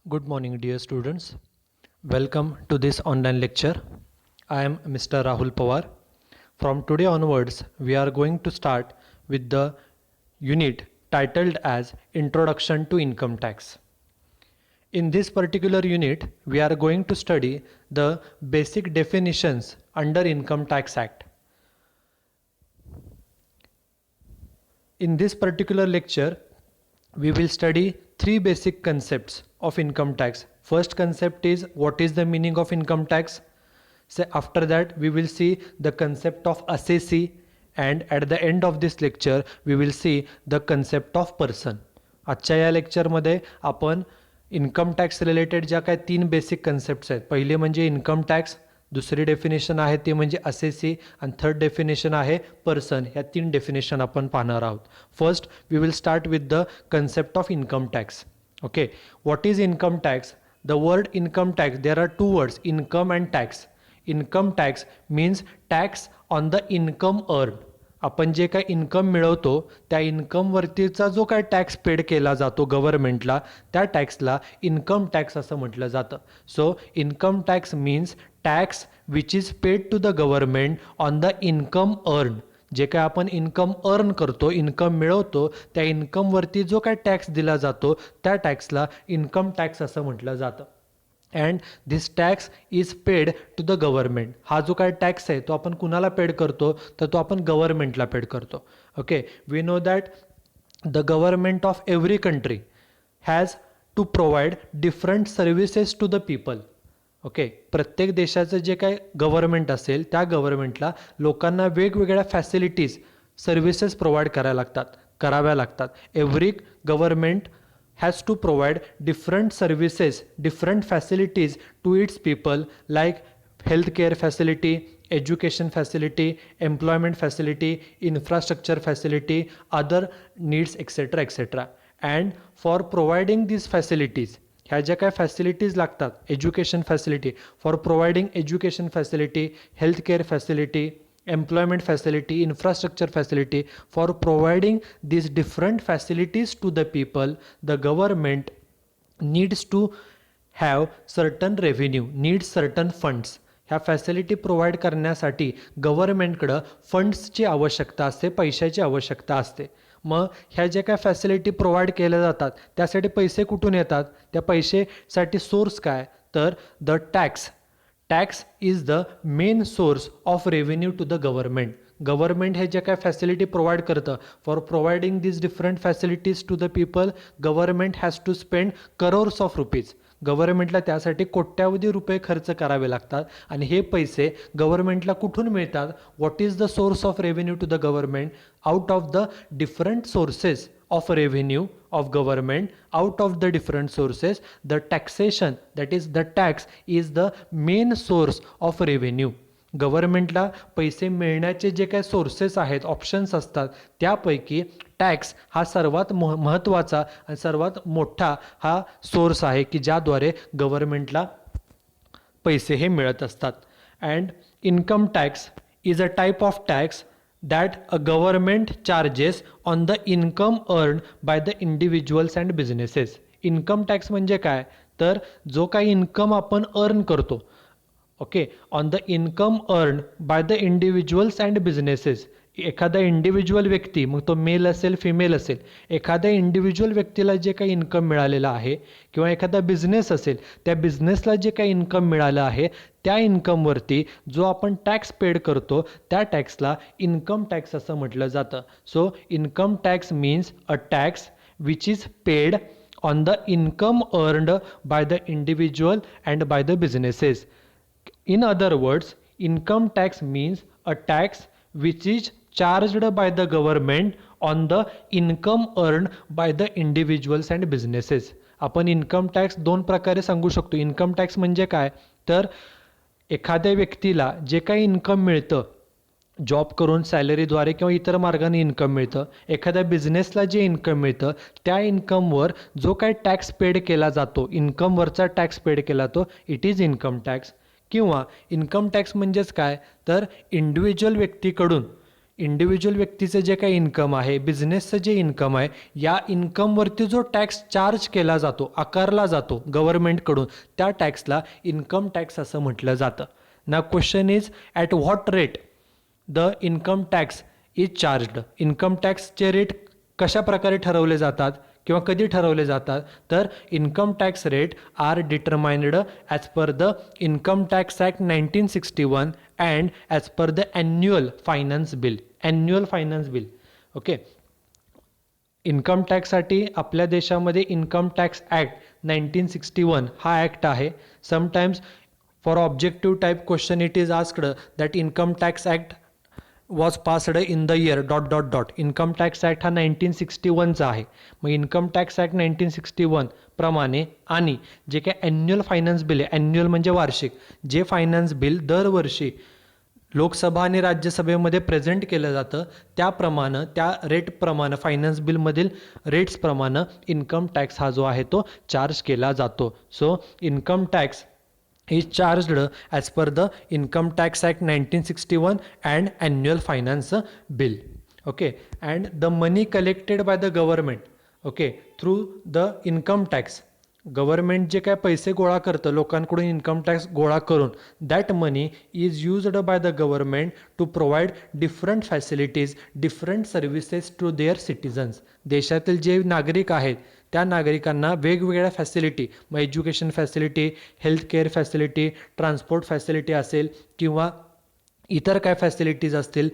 Good morning, dear students. Welcome to this online lecture. I am Mr. Rahul Pawar. From today onwards, we are going to start with the unit titled as Introduction to Income Tax. In this particular unit, we are going to study the basic definitions under Income Tax Act. In this particular lecture, we will study three basic concepts of income tax. First concept is what is the meaning of income tax. So after that we will see the concept of assessee, and at the end of this lecture we will see the concept of person. आजच्या या लेक्चरमध्ये आपण income tax related ज्या काय तीन basic concepts आहेत, पहिले म्हणजे इन्कम टॅक्स, दुसरी डेफिनेशन आहे ते म्हणजे असेसी, आणि थर्ड डेफिनेशन आहे पर्सन. ह्या तीन डेफिनेशन आपण पाहणार आहोत. First we will start with the concept of income tax. Okay, what is income tax? The word income tax, there are two words, income and tax. Income tax means tax on the income earn. आपण जे काय income मिळवतो त्या इन्कमवरतीचा जो काय tax paid केला जातो गव्हर्नमेंटला, त्या टॅक्सला इन्कम टॅक्स असं म्हटलं जातं. So income tax means tax which is paid to the government on the income earn. जे काय आपण इन्कम अर्न करतो, इन्कम मिळवतो, त्या इन्कमवरती जो काय टॅक्स दिला जातो त्या टॅक्सला इन्कम टॅक्स असं म्हटलं जातं. And this tax is paid to the government. हा जो काय टॅक्स आहे तो आपण कुणाला पेड करतो, तर तो आपण गव्हर्नमेंटला पेड करतो. Okay, we know that the government of every country has to provide different services to the people. Okay, प्रत्येक देशाचं जे काय गव्हर्नमेंट असेल त्या गव्हर्नमेंटला लोकांना वेगवेगळ्या फॅसिलिटीज, सर्व्हिसेस प्रोव्हाइड कराव्या लागतात. Every government has to provide different services, different facilities to its people, like healthcare facility, education facility, employment facility, infrastructure facility, other needs, etc. etc. And for providing these facilities, ह्या ज्या काय facilities लागतात, education facility, for providing education facility, healthcare facility, employment facility, infrastructure facility, for providing these different facilities to the people, the government needs to have certain revenue, needs certain funds. ह्या facility provide करण्यासाठी गव्हर्नमेंटकडं फंड्सची आवश्यकता असते, पैशाची आवश्यकता असते. मग ह्या ज्या काय फॅसिलिटी प्रोव्हाइड केल्या जातात त्यासाठी पैसे कुठून येतात? त्या पैसेसाठी सोर्स काय? तर the tax. Tax is the main source of revenue to the government. Government हे जे काय फॅसिलिटी प्रोव्हाइड करतं, for providing this different facilities to the people, government has to spend crores of rupees. गव्हर्नमेंटला त्यासाठी कोट्यावधी रुपये खर्च करावे लागतात. आणि हे पैसे गव्हर्नमेंटला कुठून मिळतात? What is the source of revenue to the government? Out of the different sources of revenue of government, out of the different sources, the taxation, that is the tax, is the main source of revenue. गव्हर्नमेंटला पैसे मिळण्याचे जे काही sources आहेत, options असतात, त्यापैकी tax हा सर्वात महत्त्वाचा आणि सर्वात मोठा हा सोर्स आहे की ज्याद्वारे गव्हर्नमेंटला पैसे हे मिळत असतात. And income tax is a type of tax that a government charges on the income earned by the individuals and businesses. Income tax म्हणजे काय? तर जो काही इन्कम आपण अर्न करतो, okay, on the income earn by the individuals and businesses. एखादा individual व्यक्ती, मग तो मेल असेल फिमेल असेल, एखाद्या इंडिव्हिज्युअल व्यक्तीला जे काही इन्कम मिळालेलं आहे किंवा एखादा बिझनेस असेल त्या बिझनेसला जे काही इन्कम मिळालं आहे त्या इन्कमवरती जो आपण टॅक्स पेड करतो त्या टॅक्सला इन्कम टॅक्स असं म्हटलं जातं. So income tax means a tax which is paid on the income earned by the individual and by the businesses. In other words, income tax means a tax which is charged by the government on the income earned by the individuals and businesses. आपण income tax दोन प्रकारे सांगू शकतो. Income tax म्हणजे काय? तर एखाद्या व्यक्तीला जे काही इन्कम मिळतं, जॉब करून सॅलरीद्वारे किंवा इतर मार्गाने इन्कम मिळतं, एखाद्या बिझनेसला जे इन्कम मिळतं त्या इन्कमवर जो काही टॅक्स पेड केला जातो, इन्कमवरचा टॅक्स पेड केला तो इट इज इन्कम टॅक्स. किंवा इन्कम टॅक्स म्हणजेच काय? तर इंडिव्हिज्युअल व्यक्तीकडून इंडिव्हिज्युअल व्यक्तीचं जे काही इन्कम आहे, बिझनेसचं जे इन्कम आहे, या इन्कमवरती जो टॅक्स चार्ज केला जातो, आकारला जातो गव्हर्नमेंटकडून, त्या टॅक्सला इन्कम टॅक्स असं म्हटलं जातं. ना question is at what rate the income tax is charged. Income टॅक्सचे रेट कशा प्रकारे ठरवले जातात किंवा कधी ठरवले जातात, तर income tax rate are determined as per the income tax act 1961 and as per the annual finance bill. Annual finance bill. Okay. Income टॅक्ससाठी आपल्या देशामध्ये इन्कम टॅक्स ॲक्ट 1961 हा ॲक्ट आहे. Sometimes for objective type question it is asked that income tax act was passed in the year dot dot dot. Income tax act हा 1961चा आहे. मग income tax act 1961 प्रमाणे आणि जे काही ॲन्युअल फायनान्स बिल आहे, ॲन्युअल म्हणजे वार्षिक, जे फायनान्स बिल दरवर्षी लोकसभा आणि राज्यसभेमध्ये प्रेझेंट केलं जातं, त्याप्रमाणे त्या रेटप्रमाणे फायनान्स बिलमधील रेट्सप्रमाणे इन्कम टॅक्स हा जो आहे तो चार्ज केला जातो. So income tax is charged as per the Income Tax Act 1961 and Annual Finance Bill. Okay, and the money collected by the government, okay, through the income tax, government जे काय पैसे गोळा करतं लोकांकडून इन्कम टॅक्स गोळा करून, that money is used by the government to provide different facilities, different services to their citizens. देशातील जे नागरिक आहेत त्या नागरिकांना वेगवेगळ्या फॅसिलिटी, मग education facility, healthcare facility, transport facility असेल किंवा इतर काय फॅसिलिटीज असतील,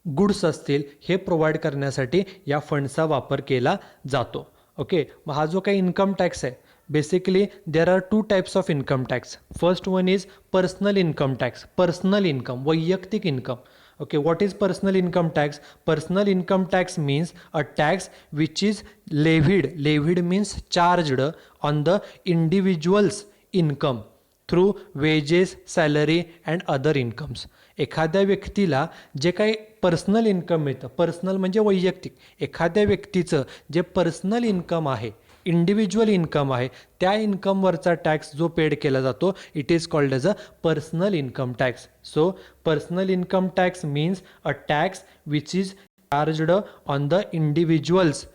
गुड्स असतील, हे प्रोव्हाइड करण्यासाठी या फंडचा वापर केला जातो. ओके. मग हा जो काही इन्कम टॅक्स आहे, basically there are two types of income tax. First one is personal income tax. Personal income, वैयक्तिक income. Okay, what is personal income tax? Personal income tax means a tax which is levied. Levied means charged on the individual's income through wages, salary and other incomes. एखाद्या व्यक्तीला जे काही personal income मिळतं, personal म्हणजे वैयक्तिक, एखाद्या व्यक्तीचं जे पर्सनल इन्कम आहे, इंडिव्हिज्युअल इन्कम आहे, त्या इन्कमवरचा टॅक्स जो पेड केला जातो, it is called as a personal income tax. So personal income tax means a tax which is charged on the individuals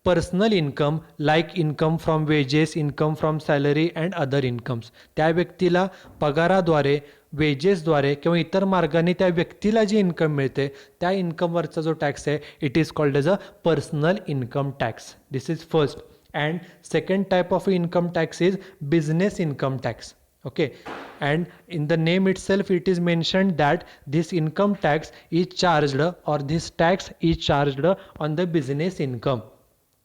personal income, like income from wedges, income from salary and other incomes. त्या व्यक्तीला पगाराद्वारे, वेजेसद्वारे किंवा इतर मार्गाने त्या व्यक्तीला जी income मिळते, त्या इन्कमवरचा जो टॅक्स आहे, it is called as a personal income tax. This is first. And second type of income tax is business income tax. Okay, and in the name itself it is mentioned that this income tax is charged, or this tax is charged on the business income.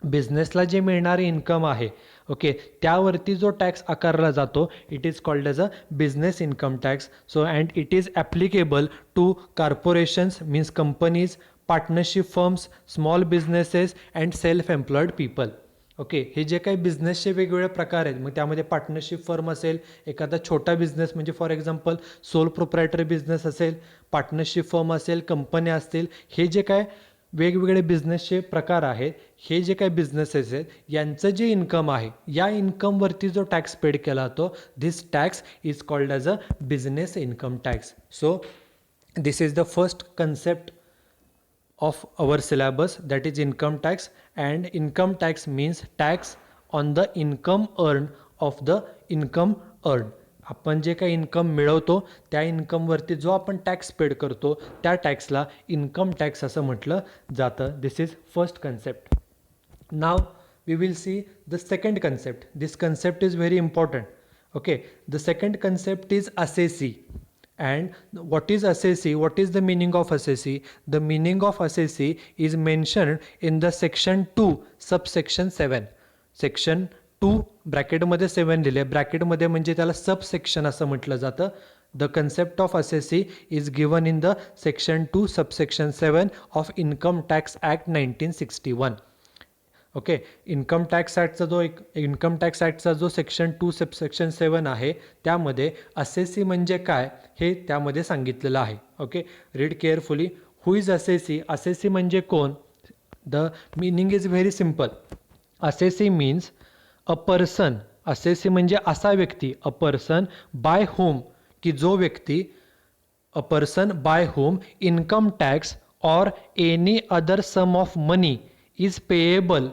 बिझनेसला जे मिळणारे income आहे, okay, त्यावरती जो tax आकारला जातो, it is called as a business income tax. So and it is applicable to corporations, means companies, partnership firms, small businesses and self employed people. Okay. हे जे काही बिझनेसचे वेगवेगळे प्रकार आहेत, मग त्यामध्ये पार्टनरशिप फर्म असेल, एखादा छोटा बिझनेस म्हणजे for example sole proprietary business असेल, पार्टनरशिप फर्म असेल, कंपन्या असतील, हे जे काय वेगवेगळे बिझनेसचे प्रकार आहेत, हे जे काही बिझनेसेस आहेत, यांचं जे इन्कम आहे, या इन्कमवरती जो टॅक्स पेड केला जातो, this tax is called as a business income tax. So this is the first concept of our syllabus, that is income tax. And income tax means tax on the income earned of the income earned. आपण जे काही income मिळवतो त्या इन्कमवरती जो आपण tax paid करतो, त्या टॅक्सला income tax असं म्हटलं जातं. This is first concept. Now we will see the second concept. This concept is very important. Okay. The second concept is assessee. And what is assessee? What is the meaning of assessee? The meaning of assessee is mentioned in the section 2 subsection 7. section 2 ब्रॅकेटमध्ये 7 लिहिले, ब्रॅकेटमध्ये म्हणजे त्याला subsection असं म्हटलं जातं. The concept of assessee is given in the section 2 subsection 7 of Income Tax Act 1961. Okay. Income tax ॲक्टचा जो section 2 subsection 7 आहे, त्यामध्ये असेसी म्हणजे काय हे त्यामध्ये सांगितलेलं आहे. Okay. Read carefully. Who is assessee? Assessee म्हणजे कोण? The meaning is very simple. Assessee means a person. Assessee म्हणजे असा व्यक्ती, अ पर्सन बाय होम, की जो व्यक्ती, a person by whom income tax or any other sum of money is payable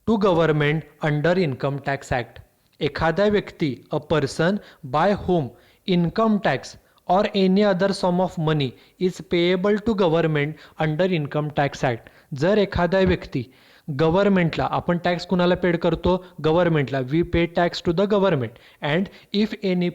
to government under Income Tax Act. एखादा व्यक्ती, a person by whom income tax or any other sum of money is payable to government under Income Tax Act. जर एखादा व्यक्ती गव्हर्नमेंटला, आपण tax कुणाला paid करतो? गव्हर्नमेंटला. We pay tax to the government. And if any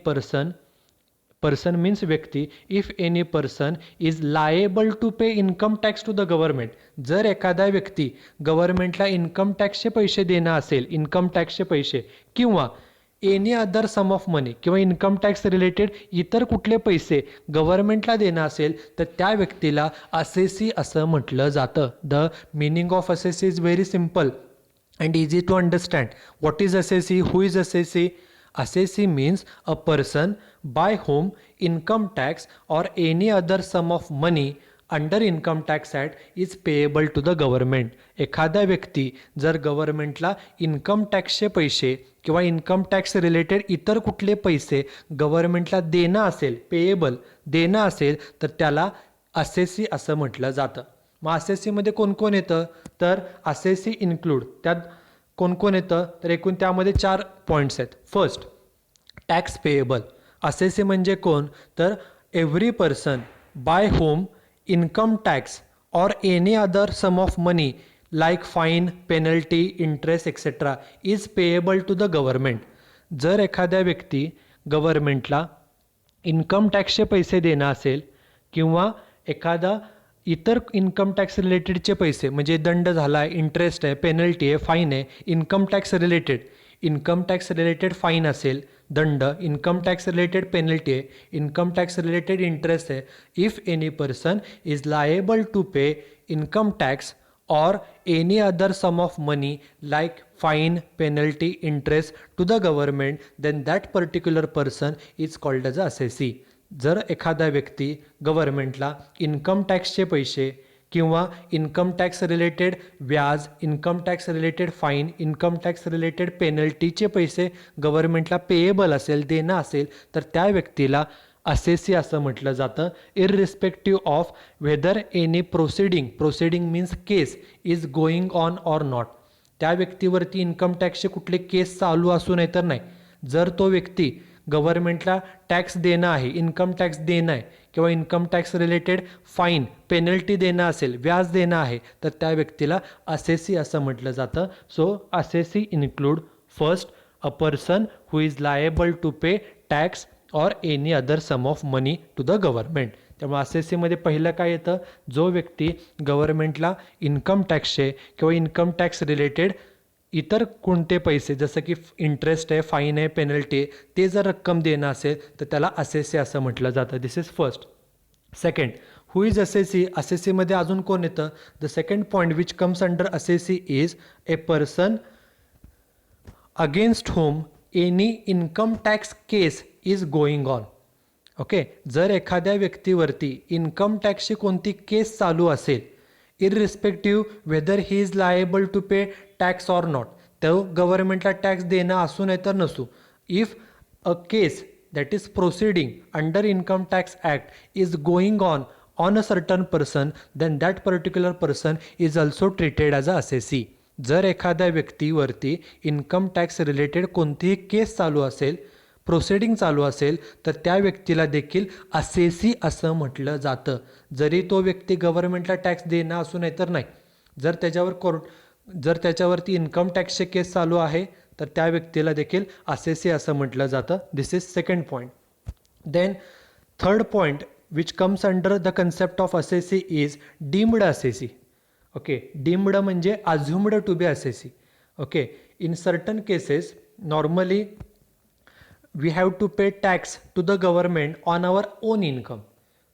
person means व्यक्ती, if any person is liable to pay income tax to the government, जर एखादा व्यक्ती गव्हर्नमेंटला इन्कम टॅक्सचे पैसे देणं असेल, इन्कम टॅक्सचे पैसे किंवा एनी अदर सम ऑफ मनी किंवा इन्कम टॅक्स रिलेटेड इतर कुठले पैसे गव्हर्नमेंटला देणं असेल, तर त्या व्यक्तीला असेसी असं म्हटलं जातं. The meaning of assessee is very simple and easy to understand. What is assessee? Who is assessee? Assessee means a person by whom income tax or any other sum of money under Income Tax Act is payable to the government. एखादा व्यक्ती जर गव्हर्नमेंटला income टॅक्सचे पैसे किंवा income tax related इतर कुठले पैसे गव्हर्नमेंटला देणं असेल, पेएबल देणं असेल, तर त्याला असेसी असं म्हटलं जातं. मग असेसीमध्ये कोण कोण येतं? तर असेसी इन्क्लूड, त्यात कोण कोण येतं? तर एकूण त्यामध्ये 4 पॉईंट्स आहेत. First, tax payable. असेसी म्हणजे कोण? तर every person by whom income tax or any other sum of money like fine, penalty, interest etcetera is payable to the government. जर एखाद्या व्यक्ती गव्हर्नमेंटला इन्कम टॅक्सचे पैसे देणं असेल किंवा एखादा इतर इन्कम टॅक्स रिलेटेडचे पैसे, म्हणजे दंड झाला आहे, इंटरेस्ट आहे, पेनल्टी आहे, फाईन आहे, इन्कम टॅक्स रिलेटेड फाईन असेल, दंड, इन्कम टॅक्स रिलेटेड पेनल्टी आहे, इन्कम टॅक्स रिलेटेड इंटरेस्ट आहे. If any person is liable to pay income tax or any other sum of money like fine, penalty, interest to the government, then that particular person is called as a assessee. जर एखादा व्यक्ती गव्हर्नमेंटला income टॅक्सचे पैसे किंवा income tax related व्याज, income tax related fine, income tax related पेनल्टीचे पैसे गव्हर्नमेंटला पेएबल असेल, देणं असेल, तर त्या व्यक्तीला असेसी असं म्हटलं जातं. Irrespective of whether any proceeding means case is going on or not. त्या व्यक्तीवरती इन्कम टॅक्सचे कुठले केस चालू असू नये तर नाही. जर तो व्यक्ती गव्हर्नमेंटला टॅक्स देणं आहे, इन्कम टॅक्स देणं आहे किंवा income tax related fine, penalty देणं असेल, व्याज देणं आहे, तर त्या व्यक्तीला असेसी असं म्हटलं जातं. So assessee include first a person who is liable to pay tax or any other sum of money to the government. त्यामुळे असेसीमध्ये पहिलं काय येतं? जो व्यक्ती गव्हर्नमेंटला इन्कम टॅक्सचे किंवा इन्कम टॅक्स रिलेटेड इतर कोणते पैसे, जसं की इंटरेस्ट आहे, फाईन आहे, पेनल्टी आहे, ते जर रक्कम देणं असेल तर त्याला असेसी असं म्हटलं जातं. This is first. Second, who is assessee? असेसीमध्ये अजून कोण येतं? The second point which comes under assessee is a person against whom any income tax case is going on. Okay, जर एखाद्या व्यक्तीवरती इन्कम टॅक्सची कोणती केस चालू असेल, irrespective whether he is liable to pay tax or not, तो गव्हर्नमेंटला टॅक्स देणं असू नाही तर नसू, if a case that is proceeding under income tax act is going on a certain person, then that particular person is also treated as a assessee. जर एखाद्या व्यक्तीवरती इन्कम टॅक्स रिलेटेड कोणतीही केस चालू असेल, प्रोसिडिंग चालू असेल, तर त्या व्यक्तीला देखील असेसी असं म्हटलं जातं. जरी तो व्यक्ती गव्हर्नमेंटला टॅक्स देणं असू नाही तर नाही. जर त्याच्यावरती इन्कम टॅक्सचे केस चालू आहे, तर त्या व्यक्तीला देखील असेसी असं म्हटलं जातं. This is second point. Then third point which comes under the concept of assessee is deemed assessee. Okay, deemed म्हणजे assumed to be assessee. Okay, in certain cases normally we have to pay tax to the government on our own income.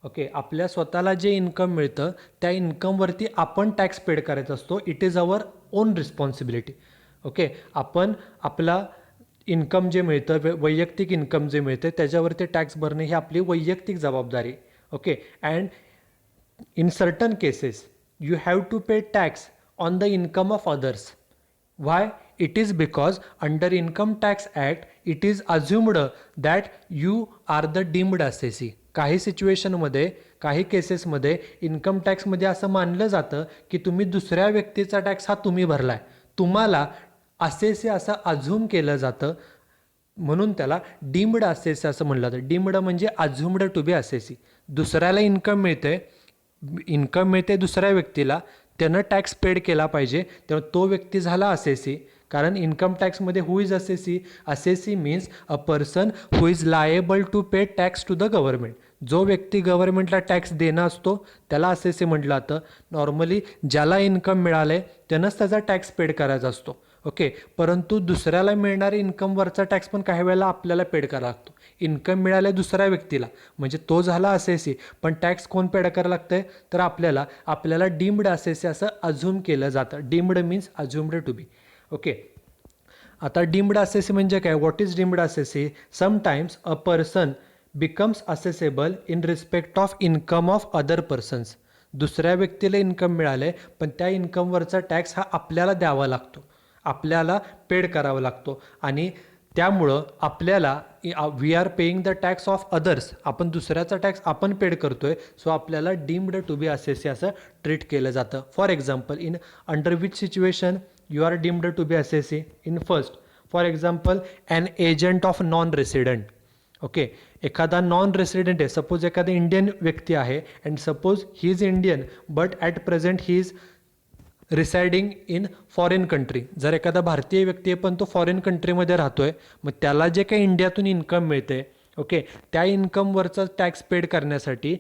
Okay, आपल्या स्वतःला जे income मिळतं त्या इन्कमवरती आपण tax paid करायचा असतो. It is our own responsibility. Okay, आपण आपला इन्कम जे मिळतं, वैयक्तिक इन्कम जे मिळतं त्याच्यावरती टॅक्स भरणे ही आपली वैयक्तिक जबाबदारी. Okay, and in certain cases you have to pay tax on the income of others. Why? It is because under Income Tax Act it is assumed that you are the deemed assessee. काही काही केसेसमध्ये income टॅक्समध्ये असं मानलं जातं की तुम्ही दुसऱ्या व्यक्तीचा टॅक्स हा तुम्ही भरलाय, तुम्हाला असेसे असं अझ्युम केलं जातं, म्हणून त्याला डीम्ड असेसी असं म्हणलं जातं. डीम्ड म्हणजे अझ्युम्ड टू बी असेसी. दुसऱ्याला इन्कम मिळते दुसऱ्या व्यक्तीला, त्यानं टॅक्स पेड केला पाहिजे, तेव्हा तो व्यक्ती झाला असेसी. कारण इन्कम टॅक्समध्ये who is assessee? Assessee means a person who is liable to pay tax to the government. जो व्यक्ती गव्हर्नमेंटला टॅक्स देणं असतो त्याला असेसी म्हटलं जातं. नॉर्मली ज्याला इन्कम मिळाले त्यानंच त्याचा टॅक्स पेड करायचा असतो. ओके, परंतु दुसऱ्याला मिळणारे इन्कमवरचा टॅक्स पण काही वेळेला आपल्याला पेड करावा लागतो. इन्कम मिळाले दुसऱ्या व्यक्तीला म्हणजे तो झाला असेसी, पण टॅक्स कोण पेड करायला लागतंय? तर आपल्याला डीम्ड असेसी असं अझ्युम केलं जातं. Deemed means assumed to be. Okay, आता डीम्ड असेसी म्हणजे काय? What is deemed assessee? Sometimes a person becomes assessable in respect of income of other persons. दुसऱ्या व्यक्तीला इन्कम मिळाले पण त्या इन्कमवरचा टॅक्स हा आपल्याला द्यावा लागतो, आपल्याला पेड करावा लागतो, आणि त्यामुळं आपल्याला we are paying the tax of others, आपण दुसऱ्याचा टॅक्स आपण पेड करतोय. सो आपल्याला डीम्ड टू बी असेसी असं ट्रीट केलं जातं. For example, in under which situation you are deemed to be assessee? In first, for example, an agent of non resident. Okay, एखादा non resident आहे, suppose एखादा Indian व्यक्ती आहे, and suppose he is Indian but at present he is residing in foreign country. जर एखादा भारतीय व्यक्ती आहे पण तो फॉरेन कंट्रीमध्ये राहतोय, मग त्याला जे काही इंडियातून इन्कम मिळते, ओके, त्या इन्कमवरचा टॅक्स पेड करण्यासाठी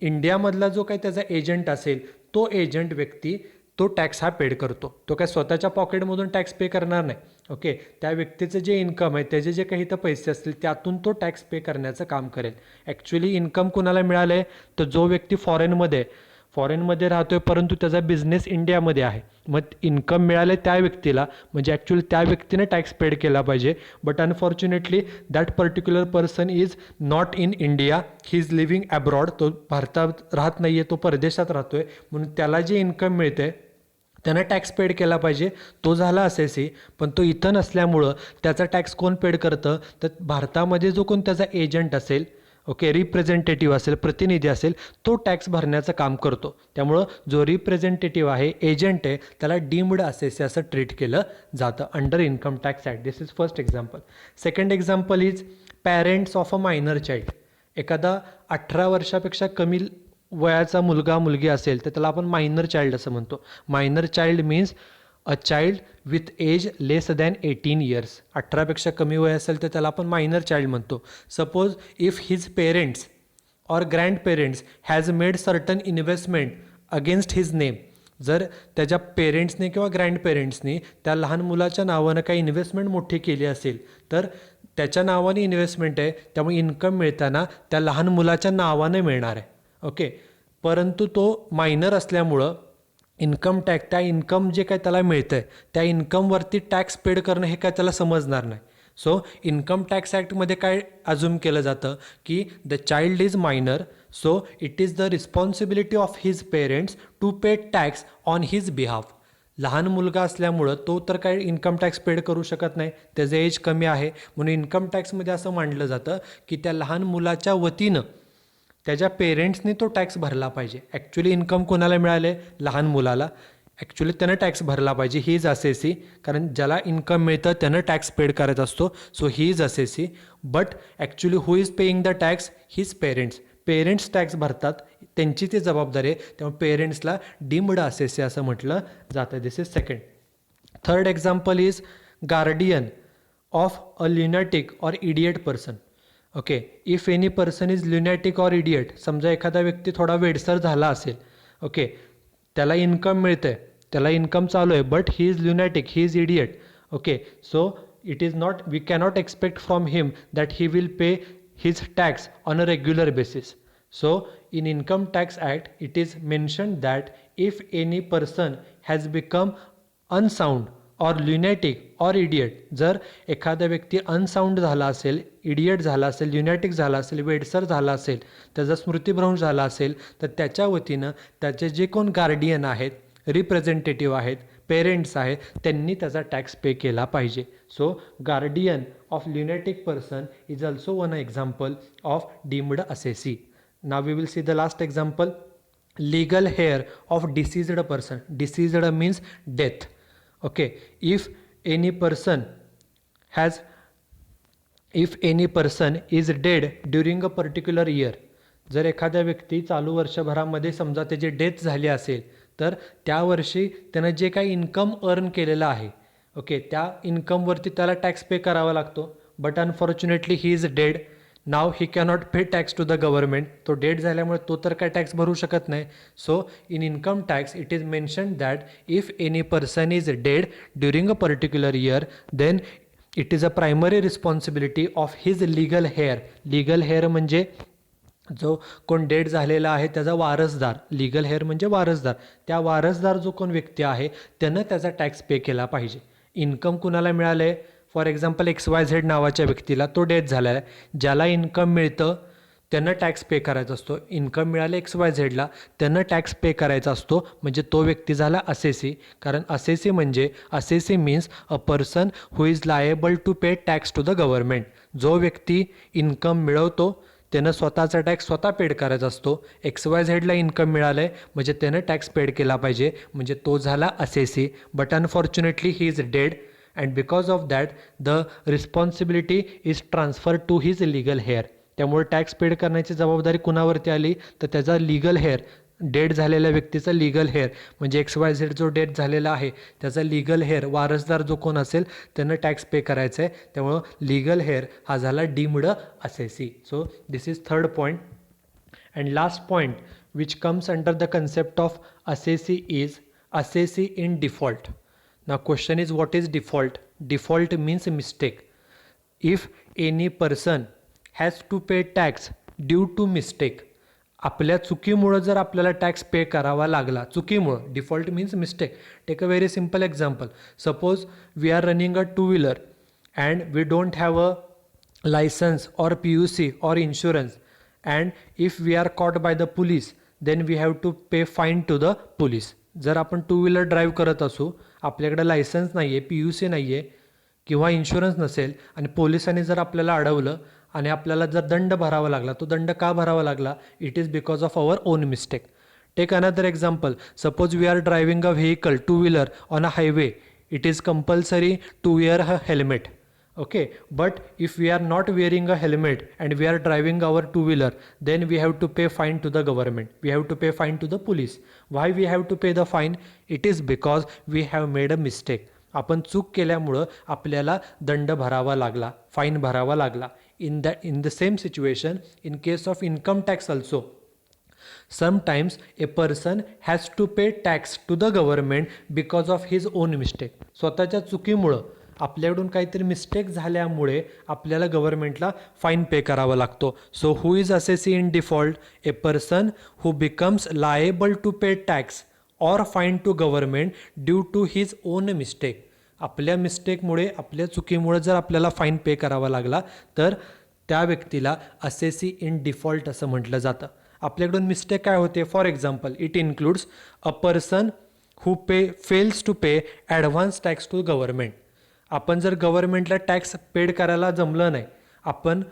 इंडियामधला जो काही त्याचा एजंट असेल तो एजंट व्यक्ती तो टॅक्स हा पेड करतो. तो काय स्वतःच्या पॉकेटमधून टॅक्स पे करणार नाही. ओके, त्या व्यक्तीचं जे इन्कम आहे त्याचे जे काही इथं पैसे असतील त्यातून तो टॅक्स पे करण्याचं काम करेल. ॲक्च्युली इन्कम कुणाला मिळालं आहे? तर जो व्यक्ती फॉरेनमध्ये राहतोय परंतु त्याचा बिझनेस इंडियामध्ये आहे, मग इन्कम मिळाले त्या व्यक्तीला, म्हणजे ॲक्च्युली त्या व्यक्तीने टॅक्स पेड केला पाहिजे. But unfortunately that particular person is not in India, he is living abroad. तो भारतात राहत नाही आहे, तो परदेशात राहतोय, म्हणून त्याला जे इन्कम मिळते त्यानं टॅक्स पेड केला पाहिजे, तो झाला असेसी. पण तो इथं नसल्यामुळं त्याचा टॅक्स कोण पेड करतं? तर भारतामध्ये जो कोण त्याचा एजंट असेल, ओके, रिप्रेझेंटेटिव्ह असेल, प्रतिनिधी असेल, तो टॅक्स भरण्याचं काम करतो. त्यामुळं जो रिप्रेझेंटेटिव्ह आहे, एजंट आहे, त्याला डीम्ड असेसी असं ट्रीट केलं जातं under income tax act. This is first example. Second example is parents of a minor child. एखादा 18 वर्षापेक्षा कमी वयाचा मुलगा मुलगी असेल तर त्याला आपण मायनर चाइल्ड असं म्हणतो. Minor child means a child with age less than 18 years. 18पेक्षा कमी वय असेल तर त्याला आपण मायनर चाइल्ड म्हणतो. Suppose if his parents or grandparents has made certain investment against his name. जर त्याच्या पेरेंट्सने किंवा ग्रँड पेरेंट्सनी त्या लहान मुलाच्या नावानं काही इन्व्हेस्टमेंट मोठी केली असेल तर त्याच्या नावाने इन्व्हेस्टमेंट आहे, त्यामुळे इन्कम मिळताना त्या लहान मुलाच्या नावानं मिळणार आहे. ओके, परंतु तो मायनर असल्यामुळं इन्कम टॅक्स, त्या इन्कम जे काय त्याला मिळतं आहे त्या इन्कमवरती टॅक्स पेड करणं हे काय त्याला समजणार नाही. सो इन्कम टॅक्स ॲक्टमध्ये काय अझ्युम केलं जातं की the child is minor, so it is the responsibility of his parents to pay tax on his behalf. लहान मुलगा असल्यामुळं तो तर काय इन्कम टॅक्स पेड करू शकत नाही, त्याचं एज कमी आहे, म्हणून इन्कम टॅक्समध्ये असं मांडलं जातं की त्या लहान मुलाच्या वतीनं त्याच्या पेरेंट्सनी तो टॅक्स भरला पाहिजे. ॲक्च्युली इन्कम कोणाला मिळाले? लहान मुलाला. ॲक्च्युली त्यानं टॅक्स भरला पाहिजे, ही इज असेसी, कारण ज्याला इन्कम मिळतं त्यानं टॅक्स पेड करायचा असतो. So he is assessee. But actually who is paying the tax? His parents. Parents tax भरतात, त्यांची ती जबाबदारी आहे, त्यामुळे पेरेंट्सला डीम्ड असेसी असं म्हटलं जातं. This is second. Third example is guardian of a lunatic or idiot person. Okay, if any person is lunatic or idiot. समजा एखादा व्यक्ती थोडा वेडसर झाला असेल, ओके, त्याला इन्कम मिळतं आहे, त्याला इन्कम चालू आहे, but he is lunatic, he is idiot. Okay, so it is not, we cannot expect from him that he will pay his tax on a regular basis. So in income tax act it is mentioned that if any person has become unsound or lunatic or idiot, जर एखादा व्यक्ती अनसाऊंड झाला असेल, idiot झाला असेल, ल्युनॅटिक झाला असेल, वेडसर झाला असेल, त्याचा स्मृतिभ्रंश झाला असेल, तर त्याच्या वतीनं त्याचे जे कोण गार्डियन आहेत, रिप्रेझेंटेटिव्ह आहेत, पेरेंट्स आहेत, त्यांनी त्याचा टॅक्स पे केला पाहिजे. So guardian of lunatic person is also one example of deemed assessee. Now we will see the last example. Legal heir of deceased person. Deceased means death. Okay, if any person is dead during a particular year, जर एखाद्या व्यक्ती चालू वर्षभरामध्ये समजा त्याची death झाली असेल, तर त्या वर्षी त्यानं जे काही इन्कम अर्न केलेलं आहे, ओके, त्या इन्कमवरती त्याला टॅक्स पे करावा लागतो. But unfortunately he is dead. Now he cannot pay tax to the government. तो डेड झाल्यामुळे तो तर काय टॅक्स भरू शकत नाही. So in income tax it is mention that if any person is dead during a particular year, then it is a primary responsibility of his legal heir. Legal heir म्हणजे जो कोण डेड झालेला आहे त्याचा वारसदार. लिगल हेअर म्हणजे वारसदार. त्या वारसदार जो कोण व्यक्ती आहे त्यानं त्याचा टॅक्स पे केला पाहिजे. इन्कम कुणाला मिळालं आहे? फॉर एक्झाम्पल XYZ नावाच्या व्यक्तीला, तो डेथ झाला आहे, ज्याला इन्कम मिळतं त्यानं टॅक्स पे करायचा असतो. इन्कम मिळालं XYZला, त्यानं टॅक्स पे करायचा असतो. म्हणजे तो व्यक्ती झाला असेसी. कारण assessee means a person who is liable to pay tax to the government. जो व्यक्ती इन्कम मिळवतो त्यानं स्वतःचा टॅक्स स्वतः पेड करायचा असतो. XYZला इन्कम मिळालं आहे म्हणजे त्यानं टॅक्स पेड केला पाहिजे, म्हणजे तो झाला assessee. But unfortunately he is dead and because of that the responsibility is transfer to his legal heir. त्यामुळे टॅक्स पेड करण्याची जबाबदारी कुणावरती आली? तर त्याचा लिगल हेअर, डेड झालेल्या व्यक्तीचा लिगल हेअर म्हणजे XYZ जो डेथ झालेला आहे त्याचा लिगल हेअर, वारसदार जो कोण असेल त्यानं टॅक्स पे करायचं आहे. त्यामुळं लिगल हेअर हा झाला deemed assessee. So this is third point. And last point which comes under the concept of assessee is assessee in default. Now question is, what is default? Default means mistake. If any person has to pay tax due to mistake, आपल्या चुकीमुळं जर आपल्याला tax pay करावा लागला, चुकीमुळं, default means mistake. Take a very simple example. Suppose we are running a two wheeler and we don't have a licence or PUC or insurance, and if we are caught by the police, then we have to pay fine to the police. जर आपण two wheeler drive करत असू, आपल्याकडे licence नाही आहे, PUC नाही आहे किंवा इन्शुरन्स नसेल, आणि पोलिसांनी जर आपल्याला अडवलं आणि आपल्याला जर दंड भरावा लागला, तो दंड का भरावा लागला? It is because of our own mistake. Take another example. Suppose we are driving a vehicle, two wheeler on a highway. It is compulsory to wear a helmet. Okay, but if we are not wearing a helmet and we are driving our two-wheeler, then we have to pay fine to the government. We have to pay fine to the police. Why we have to pay the fine? It is because we have made a mistake. आपण चूक केल्यामुळं आपल्याला दंड भरावा लागला, fine भरावा लागला. In the same situation, in case of income tax also, sometimes a person has to pay tax to the government because of his own mistake. स्वतःच्या चुकीमुळं, आपल्याकडून काहीतरी मिस्टेक झाल्यामुळे आपल्याला गव्हर्नमेंटला फाईन पे करावा लागतो. So who is assessee in default? A person who becomes liable to pay tax or fine to government due to his own mistake. आपल्या मिस्टेकमुळे, आपल्या चुकीमुळे जर आपल्याला फाईन पे करावा लागला तर त्या व्यक्तीला असेसी इन डिफॉल्ट असं म्हटलं जातं. आपल्याकडून मिस्टेक काय होते? For example, it includes a person who fails to pay advance tax to government. आपण जर गव्हर्नमेंटला टॅक्स पेड करायला जमलं नाही, आपण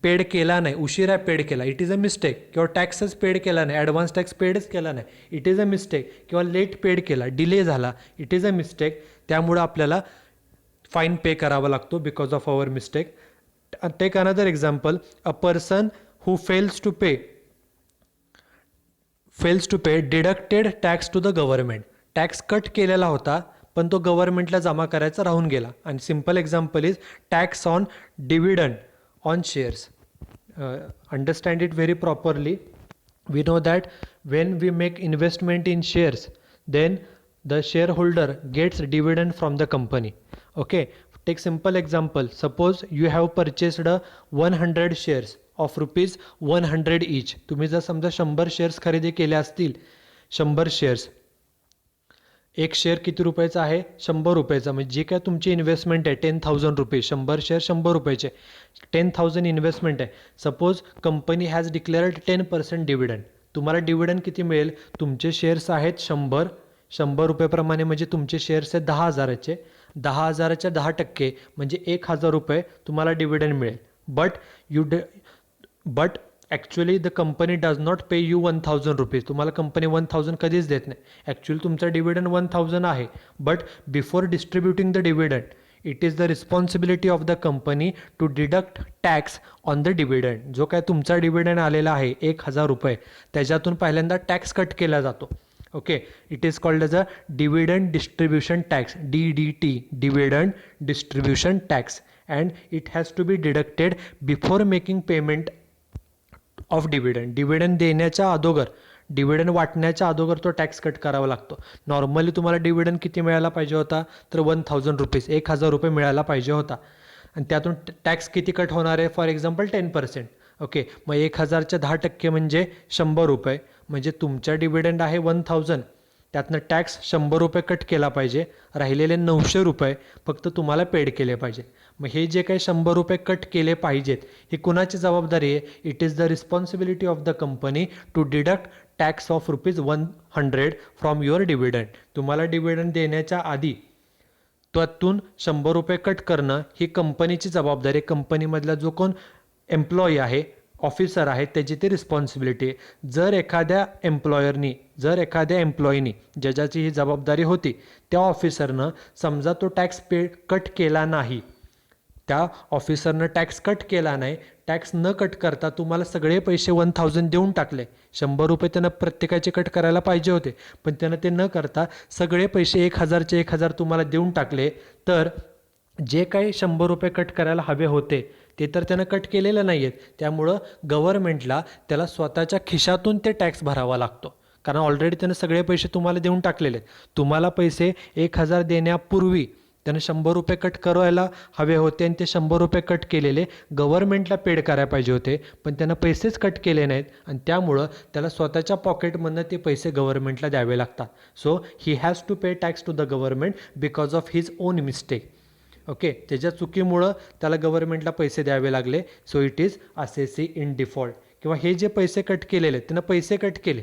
पेड केला नाही, उशिरा पेड केला, इट इज अ मिस्टेक. किंवा टॅक्सच पेड केला नाही, ॲडव्हान्स टॅक्स पेडच केला नाही, इट इज अ मिस्टेक. किंवा लेट पेड केला, डिले झाला, इट इज अ मिस्टेक. त्यामुळं आपल्याला फाईन पे करावा लागतो because of our mistake. Take another example. A person who fails to pay deducted tax to the government. Tax cut केलेला होता पण तो गव्हर्नमेंटला जमा करायचा राहून गेला. आणि simple example is tax on dividend on shares. Understand it very properly. We know that when we make investment in shares, then the share holder gets dividend from the company. Okay, take simple example. Suppose you have purchased 100 shares of ₹100 each. तुम्ही जर समजा 100 shares खरेदी केले असतील, 100 shares, एक share किती रुपयाचा आहे? 100 रुपयाचा. म्हणजे जी काय तुमची इन्व्हेस्टमेंट आहे 10,000 रुपीज, 100 शेअर 100 रुपयाचे, 10,000 इन्व्हेस्टमेंट आहे. Suppose company has declared 10% dividend. तुम्हाला डिव्हिडंड किती मिळेल? तुमचे शेअर्स आहेत 100 रुपयेप्रमाणे, म्हणजे तुमचे शेअर्स आहेत 10,000चे. 10,000च्या 10% म्हणजे 1,000 रुपये तुम्हाला डिव्हिडंड मिळेल. But actually the company does not pay you 1000 rupees. तुम्हाला कंपनी 1000 कधीच देत नाही. ॲक्च्युली तुमचा डिव्हिडंड 1000 आहे, but before distributing the dividend it is the responsibility of the company to deduct tax on the dividend. जो काय तुमचा डिव्हिडंड आलेला आहे 1000 रुपये, त्याच्यातून पहिल्यांदा टॅक्स कट केला जातो. Okay, it is called as a dividend distribution tax, DDT, dividend distribution tax, and it has to be deducted before making payment of dividend. Dividend देण्याच्या अगोदर, डिव्हिडंड वाटण्याच्या अगोदर तो टॅक्स कट करावा लागतो. नॉर्मली तुम्हाला dividend किती मिळायला पाहिजे होता, तर 1000 रुपीज, 1000 रुपये मिळायला पाहिजे होता, आणि त्यातून टॅक्स किती कट होणार आहे, फॉर एक्झाम्पल 10%. ओके, मग 1000च्या 10% म्हणजे 100 रुपये, म्हणजे तुमच्या डिव्हिडंड आहे 1000, त्यातनं टॅक्स 100 रुपये कट केला पाहिजे, राहिलेले 900 रुपये फक्त तुम्हाला पेड केले पाहिजे. मग हे जे काही 100 रुपये कट केले पाहिजेत, ही कुणाची जबाबदारी आहे? It is the responsibility of the company to deduct tax of ₹100 from your dividend. तुम्हाला डिव्हिडंड देण्याच्या आधी त्यातून 100 रुपये कट करणं ही कंपनीची जबाबदारी आहे. कंपनीमधला जो कोण एम्प्लॉई आहे, ऑफिसर आहे, त्याची ती रिस्पॉन्सिबिलिटी आहे. जर एखाद्या एम्प्लॉईनी ज्याची ही जबाबदारी होती, त्या ऑफिसरनं समजा तो टॅक्स कट केला नाही, त्या ऑफिसरनं टॅक्स कट केला नाही, टॅक्स न कट करता तुम्हाला सगळे पैसे 1000 देऊन टाकले, 100 रुपये त्यानं प्रत्येकाचे कट करायला पाहिजे होते, पण त्यानं ते न करता सगळे पैसे 1000चे 1000 तुम्हाला देऊन टाकले, तर जे काही 100 रुपये कट करायला हवे होते ते तर त्यानं कट केलेलं नाही आहेत. त्यामुळं गव्हर्नमेंटला त्याला स्वतःच्या खिशातून ते टॅक्स भरावा लागतो, कारण ऑलरेडी त्यानं सगळे पैसे तुम्हाला देऊन टाकलेले आहेत. तुम्हाला पैसे 1000 देण्यापूर्वी त्यानं 100 रुपये कट करायला हवे होते, आणि ते 100 रुपये कट केलेले गव्हर्नमेंटला पेड करायला पाहिजे होते, पण त्यानं पैसेच कट केले नाहीत, आणि त्यामुळं त्याला स्वतःच्या पॉकेटमधनं ते पैसे गव्हर्नमेंटला द्यावे लागतात. So he has to pay tax to the government because of his own mistake. Okay, त्याच्या चुकीमुळं त्याला गव्हर्नमेंटला पैसे द्यावे लागले. So it is assessee in default. किंवा हे जे पैसे कट केलेले त्यानं पैसे कट केले,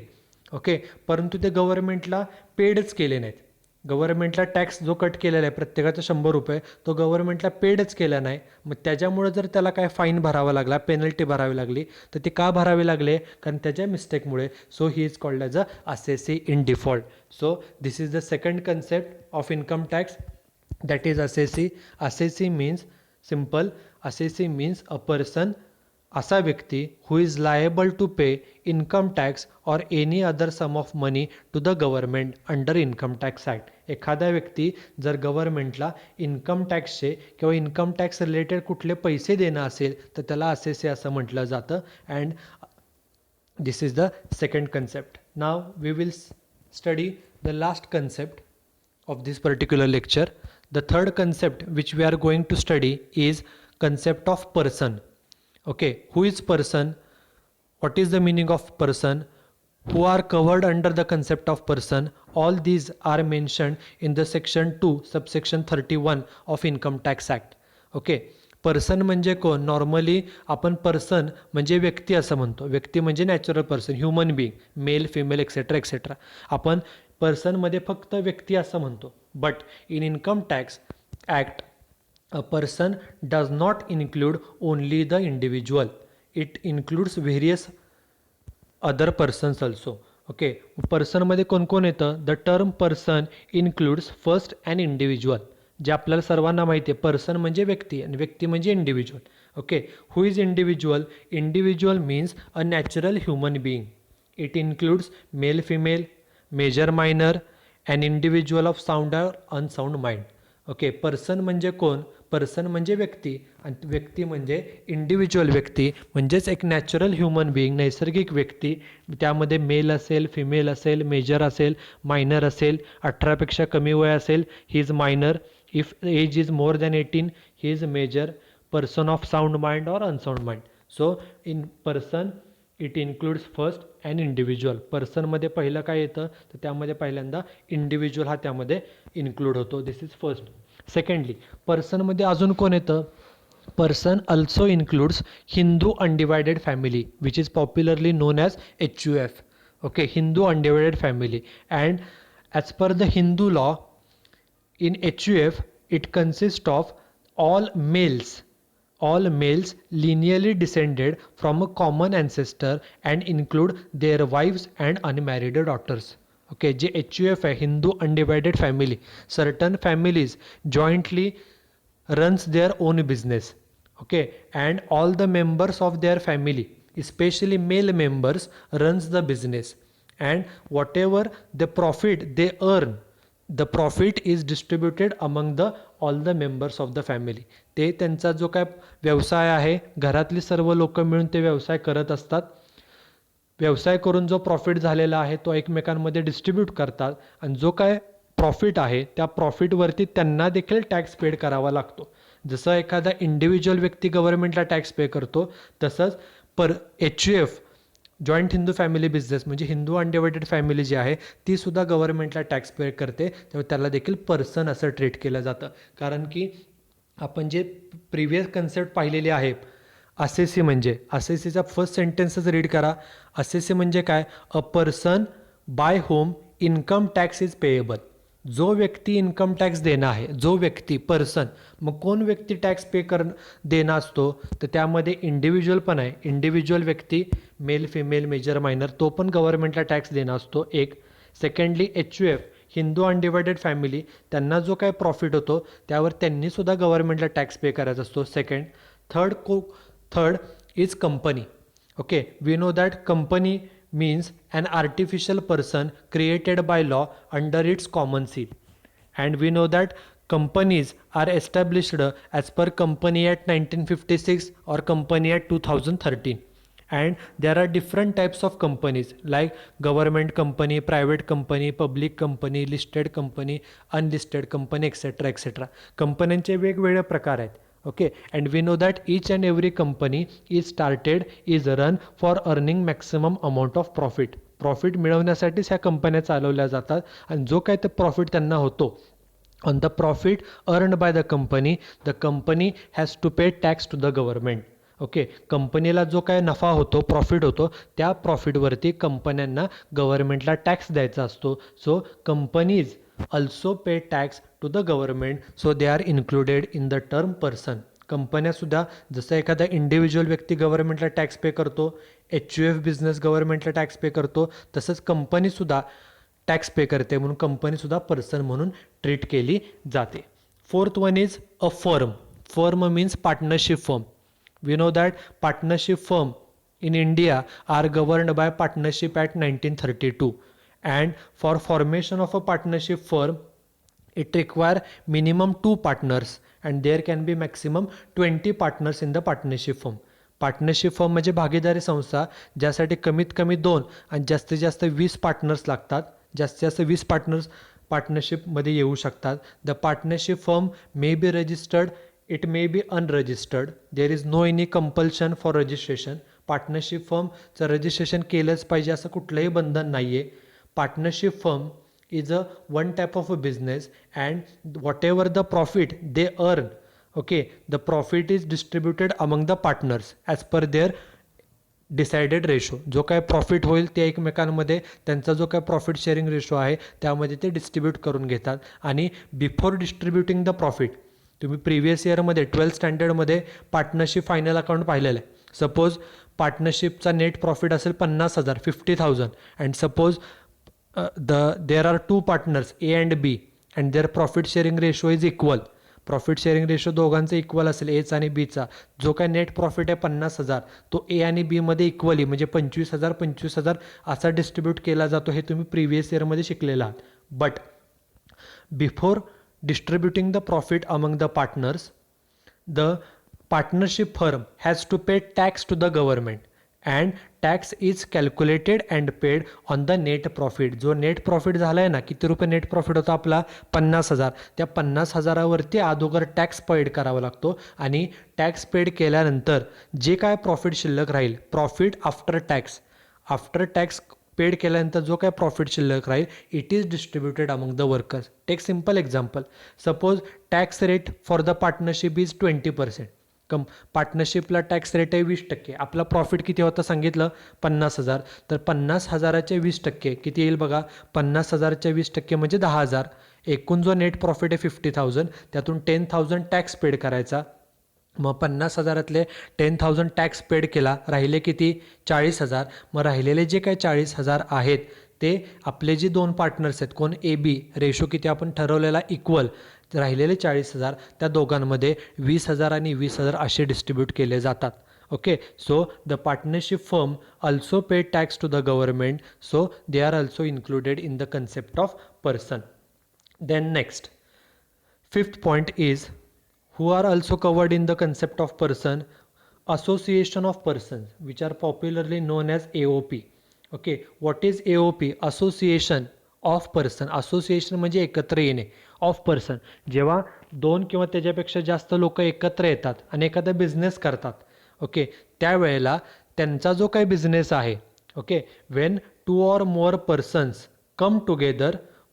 ओके, परंतु ते गव्हर्नमेंटला पेडच केले नाहीत. गव्हर्नमेंटला टॅक्स जो कट केलेला आहे प्रत्येकाचा 100 रुपये, तो गव्हर्नमेंटला पेडच केला नाही. मग त्याच्यामुळं जर त्याला काय फाईन भरावा लागला, पेनल्टी भरावी लागली, तर ते का भरावी लागले? कारण त्याच्या मिस्टेकमुळे. So he is called as a assessee in default. So this is the second concept of income tax, that is assessee. Assessee means simple. Assessee means a person, असा व्यक्ती who is liable to pay income tax or any other sum of money to the government under income tax act. एखादा व्यक्ती जर गव्हर्नमेंटला income टॅक्सचे किंवा income tax related कुठले पैसे देणं असेल तर त्याला असेसी असं म्हटलं जातं. And this is the second concept. Now we will study the last concept of this particular lecture. The third concept which we are going to study is concept of person. Okay, who is person? What is the meaning of person? Who are covered under the concept of person? All these are mentioned in the section 2 subsection 31 of Income Tax Act. Okay, person म्हणजे कोण? Normally आपण person म्हणजे व्यक्ती असं म्हणतो. व्यक्ती म्हणजे natural person, human being, male, female, etcetera etcetera. आपण पर्सनमध्ये फक्त व्यक्ती असं म्हणतो. But in income tax act a person does not include only the individual, it includes various other persons also. Okay, पर्सनमध्ये कोण कोण येतं? The term person includes first and individual. जे आपल्याला सर्वांना माहिती आहे, पर्सन म्हणजे व्यक्ती आणि व्यक्ती म्हणजे individual. Okay, who is individual? Individual means a natural human being. It includes male, female, major, minor, and individual of sound or unsound mind. Okay, person म्हणजे कोण? पर्सन म्हणजे व्यक्ती, आणि व्यक्ती म्हणजे इंडिव्हिज्युअल व्यक्ती, म्हणजेच एक नॅचरल ह्युमन बिईंग, नैसर्गिक व्यक्ती. त्यामध्ये मेल असेल, फिमेल असेल, मेजर असेल, मायनर असेल, 18पेक्षा कमी वय असेल, he is minor. If age is more than 18, he is major. Person of sound mind or unsound mind. So in person it includes first and individual. पर्सनमध्ये पहिलं काय येतं तर त्यामध्ये पहिल्यांदा इंडिव्हिज्युअल हा त्यामध्ये इन्क्लूड होतो. This is first. सेकंडली, पर्सनमध्ये अजून कोण येतं? Person also includes Hindu undivided family which is popularly known as HUF. Okay, Hindu undivided family. And as per the Hindu law in HUF it consists of all males all males lineally descended from a common ancestor and include their wives and unmarried daughters. Okay, जे HUF आहे, Hindu undivided family, certain families jointly runs their own business. Okay, and all the members of their family, especially male members, runs the business, and whatever the profit they earn, the profit is distributed among the all the members of the family. ते त्यांचा जो काय व्यवसाय आहे, घरातली सर्व लोक मिळून ते व्यवसाय करत असतात. व्यवसाय करून जो प्रॉफिट झालेला आहे तो एकमेकांमध्ये डिस्ट्रीब्यूट करतात, आणि जो काय प्रॉफिट आहे त्या प्रॉफिटवरती त्यांना देखील टॅक्स पेड करावा लागतो. जसं एखादा इंडिव्हिज्युअल व्यक्ती गव्हर्नमेंटला टॅक्स पे करतो, तसंच HUF joint Hindu family business म्हणजे हिंदू अनडिवायडेड फॅमिली जी आहे ती सुद्धा गव्हर्नमेंटला टॅक्स पे करते, त्यामुळे त्याला देखील पर्सन असं ट्रीट केलं जातं. कारण की आपण जे प्रिव्हियस कन्सेप्ट पाहिलेली आहे, असेसी म्हणजे, असेसीचा फर्स्ट सेंटेन्सच रीड करा. असेसी म्हणजे काय? A person by whom income tax is payable. जो व्यक्ती इन्कम टॅक्स देणं आहे, जो व्यक्ती पर्सन, मग कोण व्यक्ती टॅक्स पे देणं असतो, तर त्यामध्ये इंडिव्हिज्युअल पण आहे. इंडिव्हिज्युअल व्यक्ती मेल फिमेल मेजर मायनर तो पण गव्हर्नमेंटला टॅक्स देणं असतो एक. Secondly HUF Hindu undivided family, त्यांना जो काय प्रॉफिट होतो त्यावर त्यांनीसुद्धा गव्हर्नमेंटला टॅक्स पे करायचा असतो. Second. Third is company. Okay, we know that company means an artificial person created by law under its common seal, and we know that companies are established as per Company Act 1956 or Company Act 2013, and there are different types of companies like government company, private company, public company, listed company, unlisted company, etc etc. कंपन्यांचे वेगवेगळे प्रकार आहेत. Okay, and we know that each and every company is run for earning maximum amount of profit. Profit मिळवण्यासाठीच ह्या कंपन्या चालवल्या जातात, आणि जो काय ते प्रॉफिट त्यांना होतो, on the profit earned by the company has to pay tax to the government. Okay, कंपनीला जो काय नफा होतो, प्रॉफिट होतो, त्या प्रॉफिटवरती कंपन्यांना गव्हर्नमेंटला टॅक्स द्यायचा असतो. So companies also pay tax to the government, so they are included in the term person. कंपन्यासुद्धा जसं एखादा इंडिव्हिज्युअल व्यक्ती गव्हर्नमेंटला टॅक्स पे करतो, HUF बिझनेस गव्हर्नमेंटला टॅक्स पे करतो, तसंच कंपनीसुद्धा टॅक्स पे करते, म्हणून कंपनीसुद्धा पर्सन म्हणून ट्रीट केली जाते. Fourth one is a firm. Firm means partnership firm. We know that partnership firm in India are governed by Partnership Act 1932, and for formation of a partnership firm it require minimum 2 partners and there can be maximum 20 partners in the partnership firm. Partnership firm म्हणजे भागीदारी संस्था, ज्यासाठी कमीत कमी 2 आणि जास्तीत जास्त 20 partners लागतात. जास्तीत जास्त 20 पार्टनर्स पार्टनरशिपमध्ये येऊ शकतात. The partnership firm may be registered, it may be unregistered, there is no any compulsion for registration. Partnership फर्मचं रजिस्ट्रेशन केलंच पाहिजे असं कुठलंही बंधन नाही आहे. Partnership firm is a one type of a business, and whatever the profit they earn, okay, the profit is distributed among the partners as per their decided ratio. जो काय प्रॉफिट होईल ते एकमेकांमध्ये त्यांचा जो काय प्रॉफिट शेअरिंग रेशो आहे त्यामध्ये ते डिस्ट्रीब्यूट करून घेतात. आणि बिफोर डिस्ट्रीब्युटिंग द प्रॉफिट, तुम्ही प्रिव्हियस इयरमध्ये 12th स्टँडर्डमध्ये पार्टनरशिप फायनल अकाउंट पाहिलेलं आहे. सपोज पार्टनरशिपचा नेट प्रॉफिट असेल 50,000, 50,000, and suppose there are 2 partners A and B and their profit sharing ratio is equal. Profit sharing ratio दोघांचा equal असेल, एचा आणि बीचा. जो काय नेट प्रॉफिट आहे 50,000 तो A आणि B मध्ये इक्वली म्हणजे 25,000 25,000 असा डिस्ट्रीब्यूट केला जातो. हे तुम्ही प्रिव्हियस इयरमध्ये शिकलेला आहात. But before distributing the profit among the partners, the partnership firm has to pay tax to the government, and tax is calculated and paid on the net profit. जो नेट प्रॉफिट झाला आहे ना, किती रुपये net profit होता आपला 50,000, त्या 50,000वरती अगोदर टॅक्स पेड करावा लागतो. आणि टॅक्स पेड केल्यानंतर जे काय प्रॉफिट शिल्लक राहील, प्रॉफिट आफ्टर टॅक्स पेड केल्यानंतर जो काय प्रॉफिट शिल्लक राहील, it is distributed among the workers. Take simple example. Suppose tax rate for the partnership is 20%. पार्टनरशिपला टॅक्स रेट आहे 20%. आपला प्रॉफिट किती होता सांगितलं 50,000, तर 50,000चे 20% किती येईल बघा. 50,000चे 20% म्हणजे 10,000. एकूण जो नेट प्रॉफिट आहे 50,000, त्यातून 10,000 टॅक्स पेड करायचा. मग 50,000तले 10,000 टॅक्स पेड केला, राहिले किती 40,000. मग राहिलेले जे काही 40,000 आहेत ते आपले जे दोन पार्टनर्स आहेत कोण ए बी रेशो किती आपण ठरवलेला इक्वल, राहिलेले 40,000 त्या दोघांमध्ये 20,000 आणि 20,000 असे डिस्ट्रीब्यूट केले जातात. Okay, so the partnership firm also pay tax to the government, so they are also included in the concept of person. Then next, fifth point is who are also covered in the concept of person: association of persons which are popularly known as AOP. Okay, what is AOP? Association of person. association म्हणजे एकत्र येणे, of person. जेव्हा दोन किंवा त्याच्यापेक्षा जास्त लोक एकत्र येतात आणि एखादा बिझनेस करतात, ओके, त्यावेळेला त्यांचा जो काही बिझनेस आहे, okay, Wien 2 or more persons come together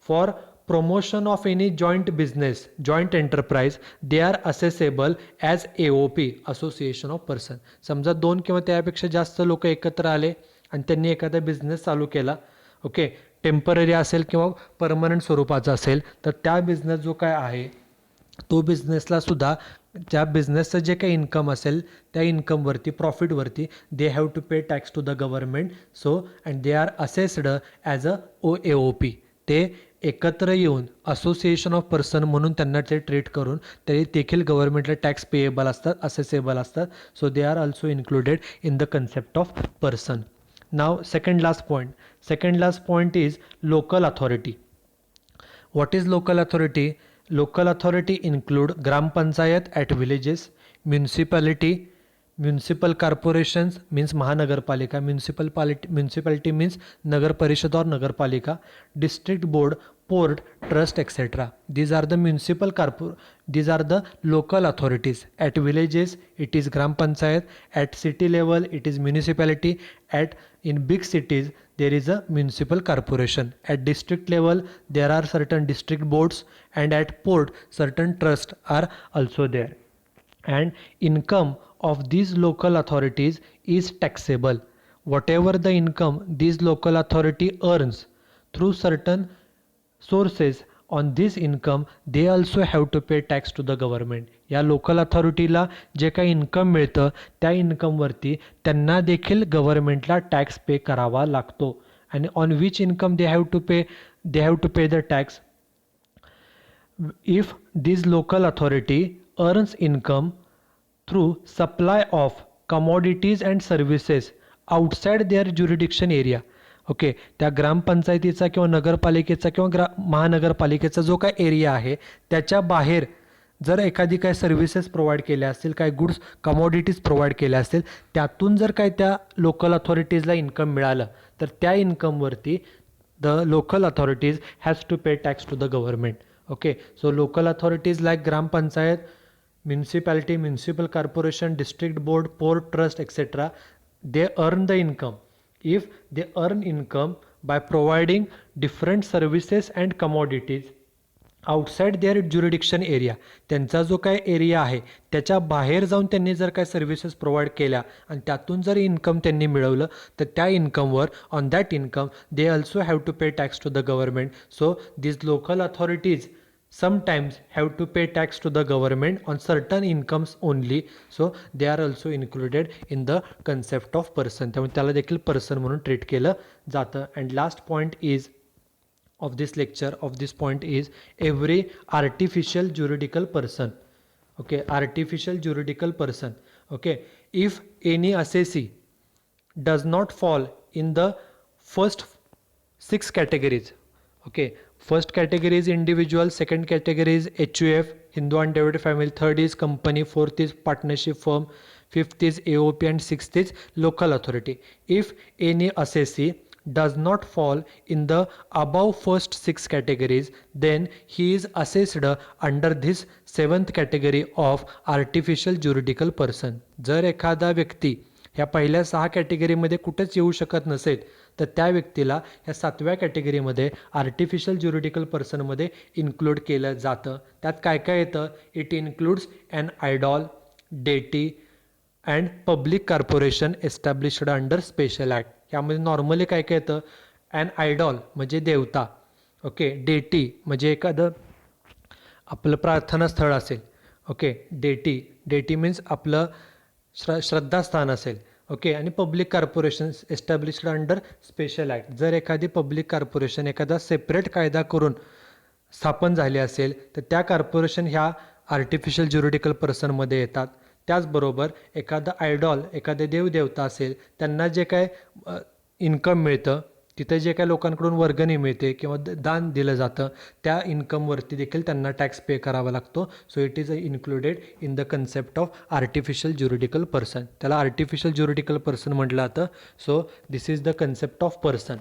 for promotion of any joint business, joint enterprise, they are assessable as AOP, association of person. समजा 2 किंवा त्यापेक्षा जास्त लोक एकत्र आले आणि त्यांनी एखादा बिझनेस चालू केला, ओके, टेम्पररी असेल किंवा परमनंट स्वरूपाचा असेल, तर त्या बिझनेस जो काय आहे तो बिझनेसला सुद्धा ज्या बिझनेसचं जे काही इन्कम असेल त्या इन्कमवरती, प्रॉफिटवरती they have to pay tax to the government. So and they are assessed as a AOP. ते एकत्र येऊन असोसिएशन ऑफ पर्सन म्हणून त्यांना ते ट्रीट करून ते देखील गव्हर्नमेंटला टॅक्स पेएबल असतात, असेसेबल असतात. So they are also included in the concept of person. Now second last point is local authority. What is local authority? Local authority include gram panchayat at villages, municipality, municipal corporations means महानगरपालिका, municipality means नगर परिषद और नगरपालिका, district board, port, trust, etc. These are the local authorities. At villages it is gram panchayat, at city level it is municipality, in big cities there is a municipal corporation, at district level there are certain district boards, and at port certain trusts are also there. And income of these local authorities is taxable. Whatever the income these local authority earns through certain sources, on this income they also have to pay tax to the government. या local अथॉरिटीला जे काही income मिळतं त्या इन्कमवरती त्यांना देखील गव्हर्नमेंटला tax pay करावा लागतो. आणि on which income they have to pay the tax? if this local authority earns income through supply of commodities and services outside their jurisdiction area. Okay, त्या ग्रामपंचायतीचा किंवा नगरपालिकेचा किंवा महानगरपालिकेचा जो काय एरिया आहे त्याच्या बाहेर जर एखादी काय सर्व्हिसेस प्रोव्हाइड केल्या असतील, काय गुड्स कमॉडिटीज प्रोव्हाइड केल्या असतील, त्यातून जर काय त्या लोकल अथॉरिटीजला इन्कम मिळालं तर त्या इन्कमवरती the local authorities has to pay tax to the government. Okay, so local authorities like Gram Panchayat, municipality, municipal corporation, district board, port trust, etc. they earn the income. If they earn income by providing different services and commodities outside their jurisdiction area, त्यांचा जो काय area आहे त्याच्या बाहेर जाऊन त्यांनी जर काय सर्व्हिसेस प्रोव्हाइड केल्या आणि त्यातून जर इन्कम त्यांनी मिळवलं तर त्या इन्कमवर on that income they also have to pay tax to the government. So this local authorities sometimes have to pay tax to the government on certain incomes only, so they are also included in the concept of person. त्यामुळे त्याला देखील person म्हणून treat केलं जातं. And last point is of this lecture, of this point is every artificial juridical person. Okay, artificial juridical person. Okay, if any assessee does not fall in the first 6 categories. Okay, first category is individual, second category is HUF, Hindu Undivided Family, third is company, fourth is partnership firm, fifth is AOP, and sixth is local authority. If any assessee does not fall in the above first 6 categories, then he is assessed under this 7th category of artificial juridical person. जर एखादा व्यक्ती ह्या पहिल्या 6 कॅटेगरीमध्ये कुठेच येऊ शकत नसेल तर त्या व्यक्तीला ह्या 7व्या कॅटेगरीमध्ये आर्टिफिशियल ज्युरिडिकल पर्सनमध्ये इन्क्लूड केलं जातं. त्यात काय काय येतं? इट इन्क्लूड्स ॲन आयडॉल, डेटी and public corporation established under special act. यामध्ये नॉर्मली काय काय येतं? ॲन आयडॉल म्हणजे देवता, ओके, डेटी म्हणजे एखादं आपलं प्रार्थनास्थळ असेल, ओके. डेटी मीन्स आपलं श्रद्धास्थान असेल. ओके. आणि public corporations established under special act. जर एखादी पब्लिक कॉर्पोरेशन एखादा सेपरेट कायदा करून स्थापन झाली असेल तर त्या कॉर्पोरेशन ह्या आर्टिफिशियल ज्युरिडिकल पर्सनमध्ये येतात. त्याचबरोबर एखादा आयडॉल एखादे देवदेवता असेल त्यांना जे काय इन्कम मिळतं, तिथे जे काय लोकांकडून वर्गणी मिळते किंवा दान दिलं जातं त्या इन्कमवरती देखील त्यांना टॅक्स पे करावा लागतो. So it is included in the concept of artificial juridical person. त्याला आर्टिफिशियल ज्युरिडिकल पर्सन म्हटलं जातं. So this is the concept of person.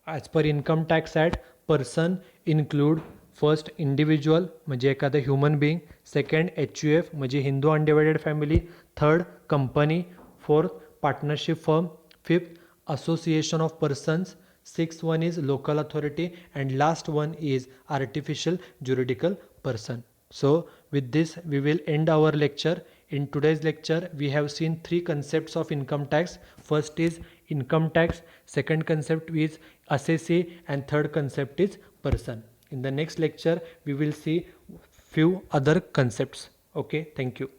As per income tax act person include first individual म्हणजे एखादं human being, second HUF म्हणजे Hindu undivided family, third company, fourth partnership firm, fifth association of persons, sixth one is local authority, and last one is artificial juridical person. So with this we will end our lecture. In today's lecture we have seen three concepts of income tax. First is income tax, second concept is assessee, and third concept is person. In the next lecture we will see few other concepts. Okay, thank you.